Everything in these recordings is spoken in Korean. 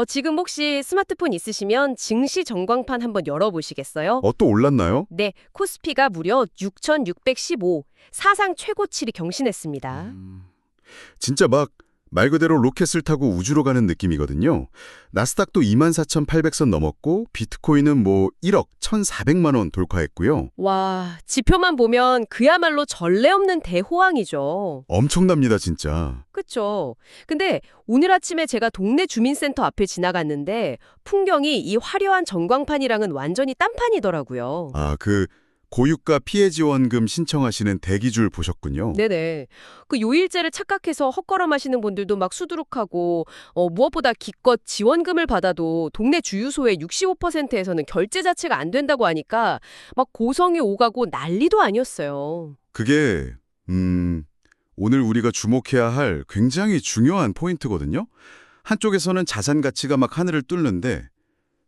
지금 혹시 스마트폰 있으시면 증시 전광판 한번 열어보시겠어요? 또 올랐나요? 네, 코스피가 무려 6,615, 사상 최고치를 경신했습니다. 진짜 막 말 그대로 로켓을 타고 우주로 가는 느낌이거든요. 나스닥도 24,800선 넘었고 비트코인은 1억 1,400만 원 돌파했고요. 와, 지표만 보면 그야말로 전례 없는 대호황이죠. 엄청납니다, 진짜. 그쵸? 근데 오늘 아침에 제가 동네 주민센터 앞을 지나갔는데 풍경이 이 화려한 전광판이랑은 완전히 딴판이더라고요. 고유가 피해 지원금 신청하시는 대기줄 보셨군요. 네네. 그 요일제를 착각해서 헛걸음하시는 분들도 막 수두룩하고 무엇보다 기껏 지원금을 받아도 동네 주유소의 65%에서는 결제 자체가 안 된다고 하니까 막 고성이 오가고 난리도 아니었어요. 그게 오늘 우리가 주목해야 할 굉장히 중요한 포인트거든요. 한쪽에서는 자산 가치가 막 하늘을 뚫는데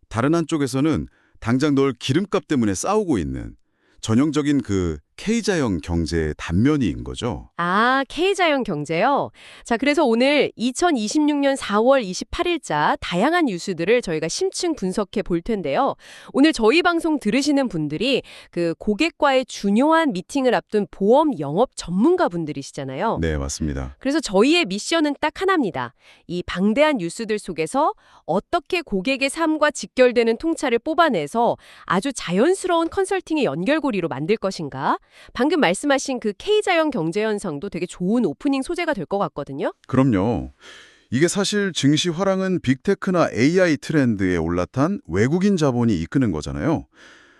다른 한쪽에서는 당장 널 기름값 때문에 싸우고 있는 전형적인 K자형 경제의 단면인 거죠. 아, K자형 경제요? 자, 그래서 오늘 2026년 4월 28일자 다양한 뉴스들을 저희가 심층 분석해 볼 텐데요. 오늘 저희 방송 들으시는 분들이 그 고객과의 중요한 미팅을 앞둔 보험 영업 전문가 분들이시잖아요. 네, 맞습니다. 그래서 저희의 미션은 딱 하나입니다. 이 방대한 뉴스들 속에서 어떻게 고객의 삶과 직결되는 통찰을 뽑아내서 아주 자연스러운 컨설팅의 연결고리로 만들 것인가? 방금 말씀하신 그 K자형 경제 현상도 되게 좋은 오프닝 소재가 될 것 같거든요. 그럼요. 이게 사실 증시 화랑은 빅테크나 AI 트렌드에 올라탄 외국인 자본이 이끄는 거잖아요.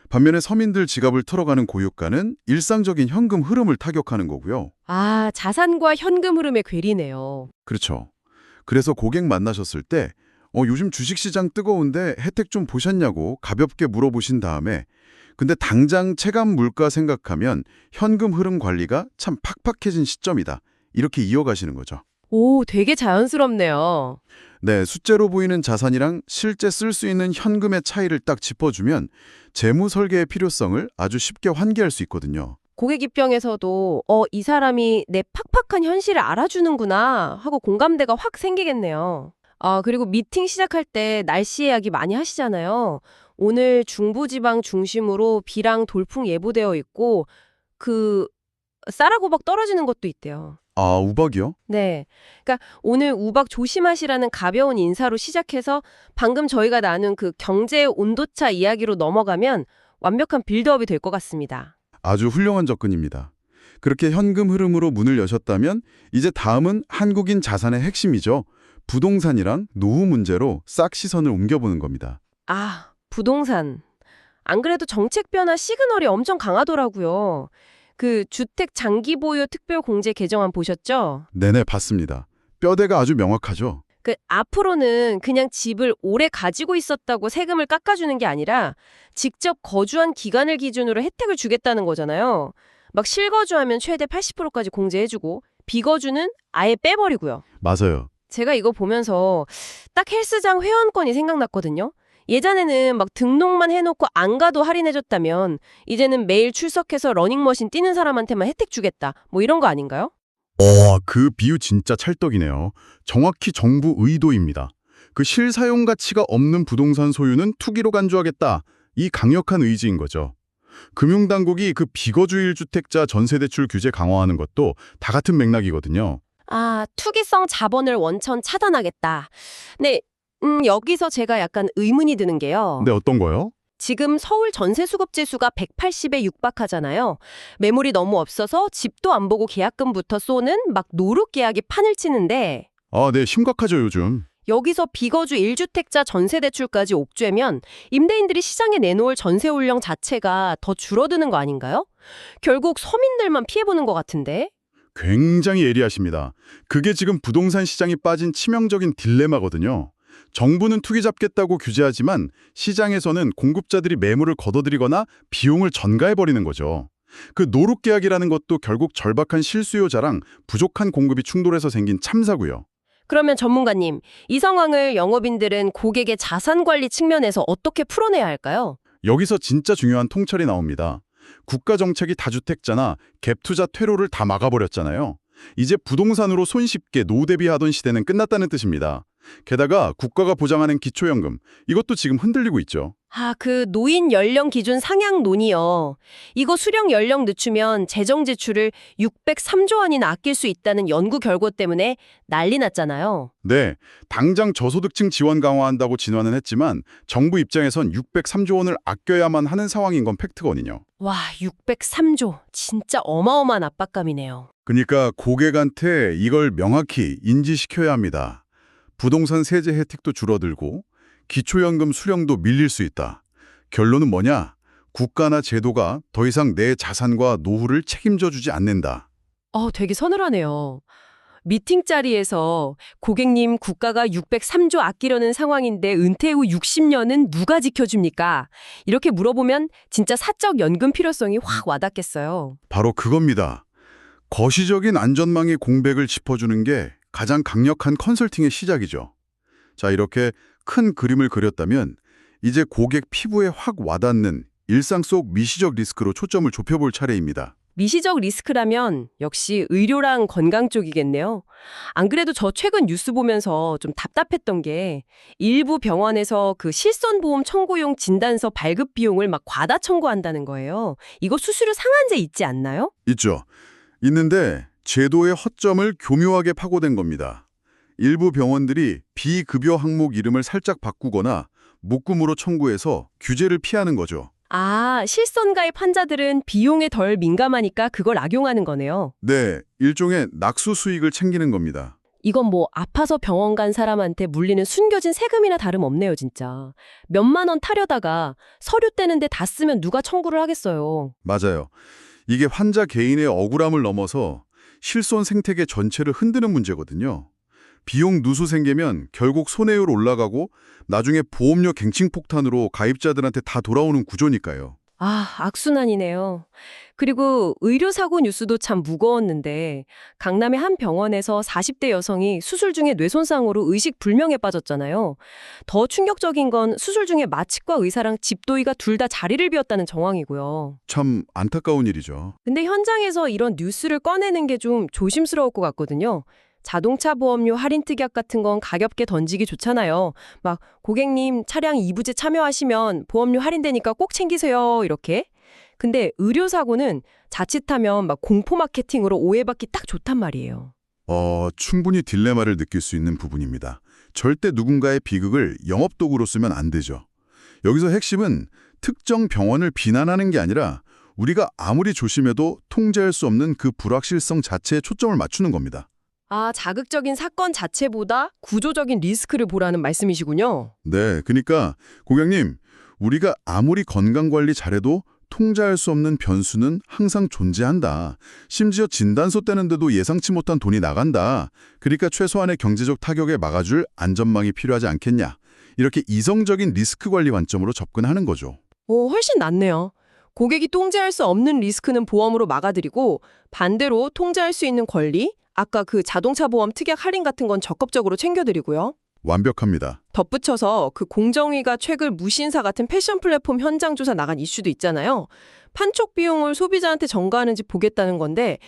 반면에 서민들 지갑을 털어가는 고유가는 일상적인 현금 흐름을 타격하는 거고요. 아, 자산과 현금 흐름의 괴리네요. 그렇죠. 그래서 고객 만나셨을 때 요즘 주식시장 뜨거운데 혜택 좀 보셨냐고 가볍게 물어보신 다음에 근데 당장 체감 물가 생각하면 현금 흐름 관리가 참 팍팍해진 시점이다. 이렇게 이어가시는 거죠. 오, 되게 자연스럽네요. 네, 숫자로 보이는 자산이랑 실제 쓸 수 있는 현금의 차이를 딱 짚어주면 재무 설계의 필요성을 아주 쉽게 환기할 수 있거든요. 고객 입장에서도 이 사람이 내 팍팍한 현실을 알아주는구나 하고 공감대가 확 생기겠네요. 아, 그리고 미팅 시작할 때 날씨 이야기 많이 하시잖아요. 오늘 중부지방 중심으로 비랑 돌풍 예보되어 있고 쌀하고박 떨어지는 것도 있대요. 아, 우박이요? 네. 그러니까 오늘 우박 조심하시라는 가벼운 인사로 시작해서 방금 저희가 나눈 그 경제의 온도차 이야기로 넘어가면 완벽한 빌드업이 될 것 같습니다. 아주 훌륭한 접근입니다. 그렇게 현금 흐름으로 문을 여셨다면 이제 다음은 한국인 자산의 핵심이죠. 부동산이랑 노후 문제로 싹 시선을 옮겨보는 겁니다. 아, 부동산. 안 그래도 정책 변화 시그널이 엄청 강하더라고요. 그 주택 장기 보유 특별 공제 개정안 보셨죠? 네네, 봤습니다. 뼈대가 아주 명확하죠. 앞으로는 그냥 집을 오래 가지고 있었다고 세금을 깎아주는 게 아니라 직접 거주한 기간을 기준으로 혜택을 주겠다는 거잖아요. 막 실거주하면 최대 80%까지 공제해주고 비거주는 아예 빼버리고요. 맞아요. 제가 이거 보면서 딱 헬스장 회원권이 생각났거든요. 예전에는 막 등록만 해놓고 안 가도 할인해줬다면 이제는 매일 출석해서 러닝머신 뛰는 사람한테만 혜택 주겠다. 뭐 이런 거 아닌가요? 그 비유 진짜 찰떡이네요. 정확히 정부 의도입니다. 그 실사용 가치가 없는 부동산 소유는 투기로 간주하겠다. 이 강력한 의지인 거죠. 금융당국이 그 비거주일 주택자 전세대출 규제 강화하는 것도 다 같은 맥락이거든요. 아, 투기성 자본을 원천 차단하겠다. 네, 여기서 제가 약간 의문이 드는 게요. 근데 어떤 거요? 지금 서울 전세 수급 지수가 180에 육박하잖아요. 매물이 너무 없어서 집도 안 보고 계약금부터 쏘는 막 노룩 계약이 판을 치는데 네, 심각하죠, 요즘. 여기서 비거주 1주택자 전세 대출까지 옥죄면 임대인들이 시장에 내놓을 전세 올령 자체가 더 줄어드는 거 아닌가요? 결국 서민들만 피해보는 것 같은데. 굉장히 예리하십니다. 그게 지금 부동산 시장이 빠진 치명적인 딜레마거든요. 정부는 투기 잡겠다고 규제하지만 시장에서는 공급자들이 매물을 걷어들이거나 비용을 전가해버리는 거죠. 그 노룩계약이라는 것도 결국 절박한 실수요자랑 부족한 공급이 충돌해서 생긴 참사고요. 그러면 전문가님, 이 상황을 영업인들은 고객의 자산 관리 측면에서 어떻게 풀어내야 할까요? 여기서 진짜 중요한 통찰이 나옵니다. 국가 정책이 다주택자나 갭투자 퇴로를 다 막아버렸잖아요. 이제 부동산으로 손쉽게 노후대비하던 시대는 끝났다는 뜻입니다. 게다가 국가가 보장하는 기초연금, 이것도 지금 흔들리고 있죠. 아, 그 노인 연령 기준 상향 논의요. 이거 수령 연령 늦추면 재정 지출을 603조 원이나 아낄 수 있다는 연구 결과 때문에 난리 났잖아요. 네, 당장 저소득층 지원 강화한다고 진화는 했지만 정부 입장에선 603조 원을 아껴야만 하는 상황인 건 팩트거든요. 와, 603조. 진짜 어마어마한 압박감이네요. 그러니까 고객한테 이걸 명확히 인지시켜야 합니다. 부동산 세제 혜택도 줄어들고 기초연금 수령도 밀릴 수 있다. 결론은 뭐냐? 국가나 제도가 더 이상 내 자산과 노후를 책임져 주지 않는다. 되게 서늘하네요. 미팅 자리에서 고객님 국가가 603조 아끼려는 상황인데 은퇴 후 60년은 누가 지켜줍니까? 이렇게 물어보면 진짜 사적 연금 필요성이 확 와닿겠어요. 바로 그겁니다. 거시적인 안전망의 공백을 짚어주는 게 가장 강력한 컨설팅의 시작이죠. 자, 이렇게 큰 그림을 그렸다면 이제 고객 피부에 확 와닿는 일상 속 미시적 리스크로 초점을 좁혀볼 차례입니다. 미시적 리스크라면 역시 의료랑 건강 쪽이겠네요. 안 그래도 저 최근 뉴스 보면서 좀 답답했던 게 일부 병원에서 그 실손보험 청구용 진단서 발급 비용을 막 과다 청구한다는 거예요. 이거 수수료 상한제 있지 않나요? 있죠. 있는데 제도의 허점을 교묘하게 파고든 겁니다. 일부 병원들이 비급여 항목 이름을 살짝 바꾸거나 묶음으로 청구해서 규제를 피하는 거죠. 아, 실손가입 환자들은 비용에 덜 민감하니까 그걸 악용하는 거네요. 네, 일종의 낙수 수익을 챙기는 겁니다. 이건 뭐 아파서 병원 간 사람한테 물리는 숨겨진 세금이나 다름없네요, 진짜. 몇만 원 타려다가 서류 떼는데 다 쓰면 누가 청구를 하겠어요. 맞아요. 이게 환자 개인의 억울함을 넘어서 실손 생태계 전체를 흔드는 문제거든요. 비용 누수 생기면 결국 손해율 올라가고 나중에 보험료 갱칭폭탄으로 가입자들한테 다 돌아오는 구조니까요. 아, 악순환이네요. 그리고 의료사고 뉴스도 참 무거웠는데 강남의 한 병원에서 40대 여성이 수술 중에 뇌손상으로 의식불명에 빠졌잖아요. 더 충격적인 건 수술 중에 마취과 의사랑 집도의가 둘 다 자리를 비웠다는 정황이고요. 참 안타까운 일이죠. 근데 현장에서 이런 뉴스를 꺼내는 게 좀 조심스러울 것 같거든요. 자동차 보험료 할인 특약 같은 건 가볍게 던지기 좋잖아요. 막 고객님 차량 2부제 참여하시면 보험료 할인되니까 꼭 챙기세요. 이렇게. 근데 의료사고는 자칫하면 막 공포 마케팅으로 오해받기 딱 좋단 말이에요. 충분히 딜레마를 느낄 수 있는 부분입니다. 절대 누군가의 비극을 영업도구로 쓰면 안 되죠. 여기서 핵심은 특정 병원을 비난하는 게 아니라 우리가 아무리 조심해도 통제할 수 없는 그 불확실성 자체에 초점을 맞추는 겁니다. 아, 자극적인 사건 자체보다 구조적인 리스크를 보라는 말씀이시군요. 네, 그러니까 고객님, 우리가 아무리 건강관리 잘해도 통제할 수 없는 변수는 항상 존재한다. 심지어 진단서 떼는데도 예상치 못한 돈이 나간다. 그러니까 최소한의 경제적 타격에 막아줄 안전망이 필요하지 않겠냐. 이렇게 이성적인 리스크 관리 관점으로 접근하는 거죠. 훨씬 낫네요. 고객이 통제할 수 없는 리스크는 보험으로 막아드리고 반대로 통제할 수 있는 권리, 아까 그 자동차 보험 특약 할인 같은 건 적극적으로 챙겨드리고요. 완벽합니다. 덧붙여서 그 공정위가 최근 무신사 같은 패션 플랫폼 현장 조사 나간 이슈도 있잖아요. 판촉 비용을 소비자한테 전가하는지 보겠다는 건데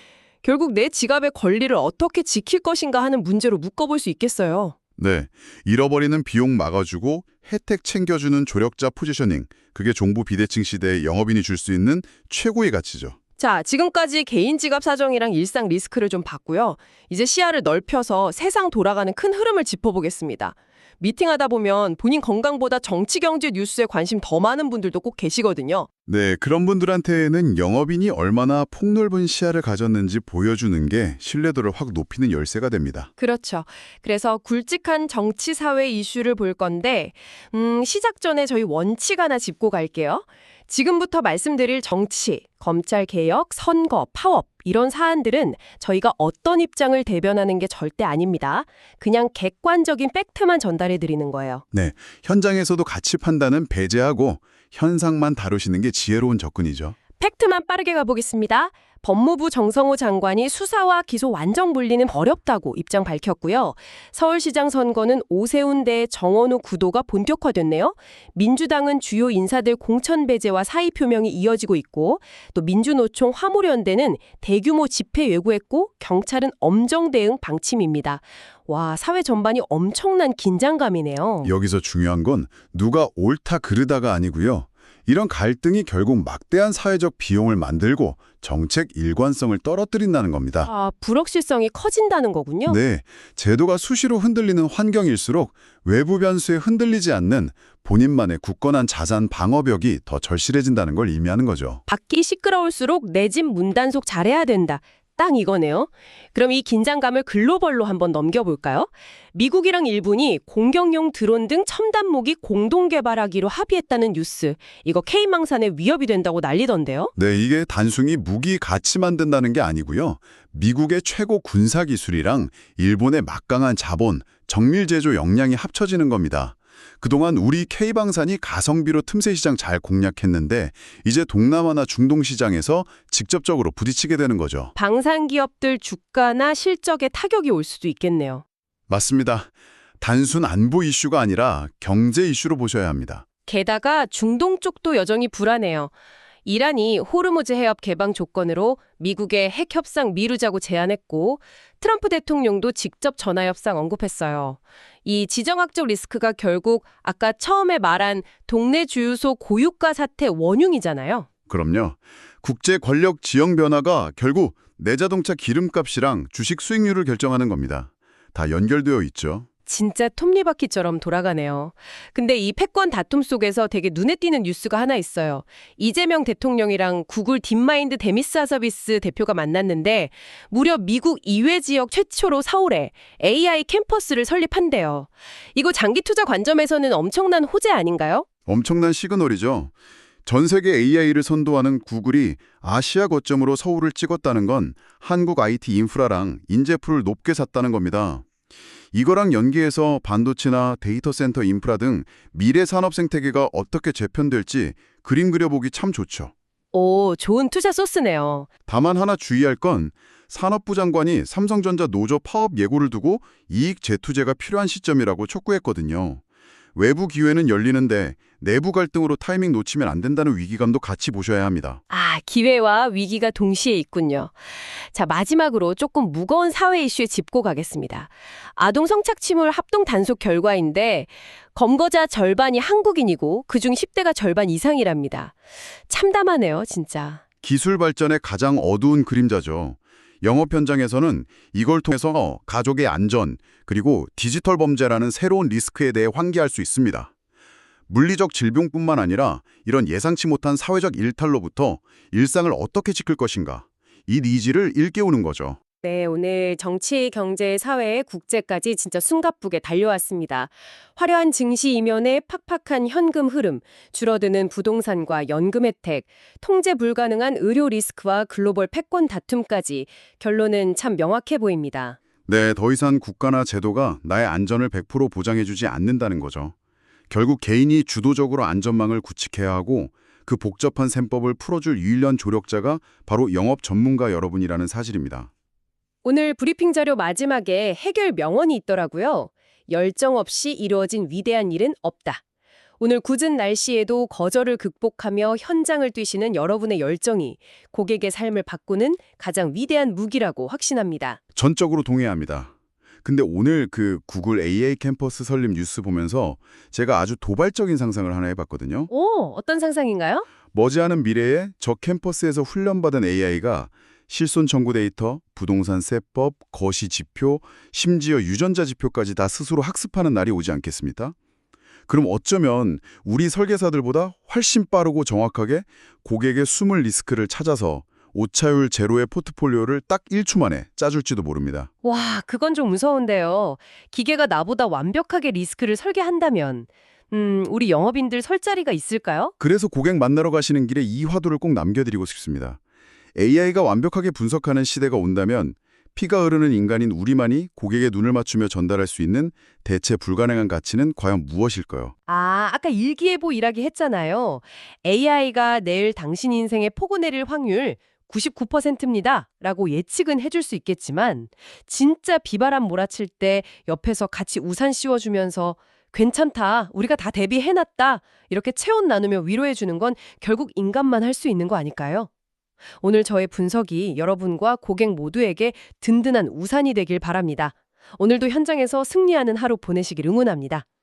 결국 내 지갑의 권리를 어떻게 지킬 것인가 하는 문제로 묶어볼 수 있겠어요. 네, 잃어버리는 비용 막아주고 혜택 챙겨주는 조력자 포지셔닝. 그게 정부 비대칭 시대에 영업인이 줄 수 있는 최고의 가치죠. 자, 지금까지 개인 지갑 사정이랑 일상 리스크를 좀 봤고요. 이제 시야를 넓혀서 세상 돌아가는 큰 흐름을 짚어보겠습니다. 미팅하다 보면 본인 건강보다 정치 경제 뉴스에 관심 더 많은 분들도 꼭 계시거든요. 네, 그런 분들한테는 영업인이 얼마나 폭넓은 시야를 가졌는지 보여주는 게 신뢰도를 확 높이는 열쇠가 됩니다. 그렇죠. 그래서 굵직한 정치 사회 이슈를 볼 건데 시작 전에 저희 원칙 하나 짚고 갈게요. 지금부터 말씀드릴 정치, 검찰 개혁, 선거, 파업 이런 사안들은 저희가 어떤 입장을 대변하는 게 절대 아닙니다. 그냥 객관적인 팩트만 전달해 드리는 거예요. 네, 현장에서도 가치 판단은 배제하고 현상만 다루시는 게 지혜로운 접근이죠. 팩트만 빠르게 가보겠습니다. 법무부 정성호 장관이 수사와 기소 완전 분리는 어렵다고 입장 밝혔고요. 서울시장 선거는 오세훈 대 정원우 구도가 본격화됐네요. 민주당은 주요 인사들 공천 배제와 사의 표명이 이어지고 있고 또 민주노총 화물연대는 대규모 집회 예고했고 경찰은 엄정 대응 방침입니다. 와, 사회 전반이 엄청난 긴장감이네요. 여기서 중요한 건 누가 옳다 그르다가 아니고요. 이런 갈등이 결국 막대한 사회적 비용을 만들고 정책 일관성을 떨어뜨린다는 겁니다. 아, 불확실성이 커진다는 거군요. 네, 제도가 수시로 흔들리는 환경일수록 외부 변수에 흔들리지 않는 본인만의 굳건한 자산 방어벽이 더 절실해진다는 걸 의미하는 거죠. 밖이 시끄러울수록 내 집 문단속 잘해야 된다. 딱 이거네요. 그럼 이 긴장감을 글로벌로 한번 넘겨볼까요? 미국이랑 일본이 공격용 드론 등 첨단 무기 공동 개발하기로 합의했다는 뉴스. 이거 K망산에 위협이 된다고 난리던데요. 네, 이게 단순히 무기 같이 만든다는 게 아니고요. 미국의 최고 군사 기술이랑 일본의 막강한 자본, 정밀 제조 역량이 합쳐지는 겁니다. 그동안 우리 K방산이 가성비로 틈새 시장 잘 공략했는데 이제 동남아나 중동 시장에서 직접적으로 부딪히게 되는 거죠. 방산 기업들 주가나 실적에 타격이 올 수도 있겠네요. 맞습니다. 단순 안보 이슈가 아니라 경제 이슈로 보셔야 합니다. 게다가 중동 쪽도 여전히 불안해요. 이란이 호르무즈 해협 개방 조건으로 미국의 핵 협상 미루자고 제안했고 트럼프 대통령도 직접 전화 협상 언급했어요. 이 지정학적 리스크가 결국 아까 처음에 말한 동네 주유소 고유가 사태 원흉이잖아요. 그럼요. 국제 권력 지형 변화가 결국 내 자동차 기름값이랑 주식 수익률을 결정하는 겁니다. 다 연결되어 있죠. 진짜 톱니바퀴처럼 돌아가네요. 근데 이 패권 다툼 속에서 되게 눈에 띄는 뉴스가 하나 있어요. 이재명 대통령이랑 구글 딥마인드 데미사 서비스 대표가 만났는데 무려 미국 이외 지역 최초로 서울에 AI 캠퍼스를 설립한대요. 이거 장기 투자 관점에서는 엄청난 호재 아닌가요? 엄청난 시그널이죠. 전 세계 AI를 선도하는 구글이 아시아 거점으로 서울을 찍었다는 건 한국 IT 인프라랑 인재풀을 높게 샀다는 겁니다. 이거랑 연계해서 반도체나 데이터 센터 인프라 등 미래 산업 생태계가 어떻게 재편될지 그림 그려보기 참 좋죠. 오, 좋은 투자 소스네요. 다만 하나 주의할 건 산업부 장관이 삼성전자 노조 파업 예고를 두고 이익 재투자가 필요한 시점이라고 촉구했거든요. 외부 기회는 열리는데 내부 갈등으로 타이밍 놓치면 안 된다는 위기감도 같이 보셔야 합니다. 아, 기회와 위기가 동시에 있군요. 자, 마지막으로 조금 무거운 사회 이슈에 짚고 가겠습니다. 아동 성착취물 합동 단속 결과인데 검거자 절반이 한국인이고 그중 10대가 절반 이상이랍니다. 참담하네요, 진짜. 기술 발전의 가장 어두운 그림자죠. 영업 현장에서는 이걸 통해서 가족의 안전, 그리고 디지털 범죄라는 새로운 리스크에 대해 환기할 수 있습니다. 물리적 질병뿐만 아니라 이런 예상치 못한 사회적 일탈로부터 일상을 어떻게 지킬 것인가, 이 니즈를 일깨우는 거죠. 네, 오늘 정치, 경제, 사회, 국제까지 진짜 숨가쁘게 달려왔습니다. 화려한 증시 이면에 팍팍한 현금 흐름, 줄어드는 부동산과 연금 혜택, 통제 불가능한 의료 리스크와 글로벌 패권 다툼까지 결론은 참 명확해 보입니다. 네, 더 이상 국가나 제도가 나의 안전을 100% 보장해주지 않는다는 거죠. 결국 개인이 주도적으로 안전망을 구축해야 하고 그 복잡한 셈법을 풀어줄 유일한 조력자가 바로 영업 전문가 여러분이라는 사실입니다. 오늘 브리핑 자료 마지막에 해결 명언이 있더라고요. 열정 없이 이루어진 위대한 일은 없다. 오늘 굳은 날씨에도 거절을 극복하며 현장을 뛰시는 여러분의 열정이 고객의 삶을 바꾸는 가장 위대한 무기라고 확신합니다. 전적으로 동의합니다. 근데 오늘 그 구글 AI 캠퍼스 설립 뉴스 보면서 제가 아주 도발적인 상상을 하나 해봤거든요. 오, 어떤 상상인가요? 머지않은 미래에 저 캠퍼스에서 훈련받은 AI가 실손 청구 데이터, 부동산 세법, 거시 지표, 심지어 유전자 지표까지 다 스스로 학습하는 날이 오지 않겠습니까? 그럼 어쩌면 우리 설계사들보다 훨씬 빠르고 정확하게 고객의 숨을 리스크를 찾아서 오차율 제로의 포트폴리오를 딱 1초 만에 짜줄지도 모릅니다. 와, 그건 좀 무서운데요. 기계가 나보다 완벽하게 리스크를 설계한다면 우리 영업인들 설 자리가 있을까요? 그래서 고객 만나러 가시는 길에 이 화두를 꼭 남겨드리고 싶습니다. AI가 완벽하게 분석하는 시대가 온다면 피가 흐르는 인간인 우리만이 고객의 눈을 맞추며 전달할 수 있는 대체 불가능한 가치는 과연 무엇일까요? 아, 아까 일기예보 일하기 했잖아요. AI가 내일 당신 인생에 폭우 내릴 확률 99%입니다. 라고 예측은 해줄 수 있겠지만 진짜 비바람 몰아칠 때 옆에서 같이 우산 씌워주면서 괜찮다, 우리가 다 대비해놨다 이렇게 체온 나누며 위로해주는 건 결국 인간만 할 수 있는 거 아닐까요? 오늘 저의 분석이 여러분과 고객 모두에게 든든한 우산이 되길 바랍니다. 오늘도 현장에서 승리하는 하루 보내시길 응원합니다.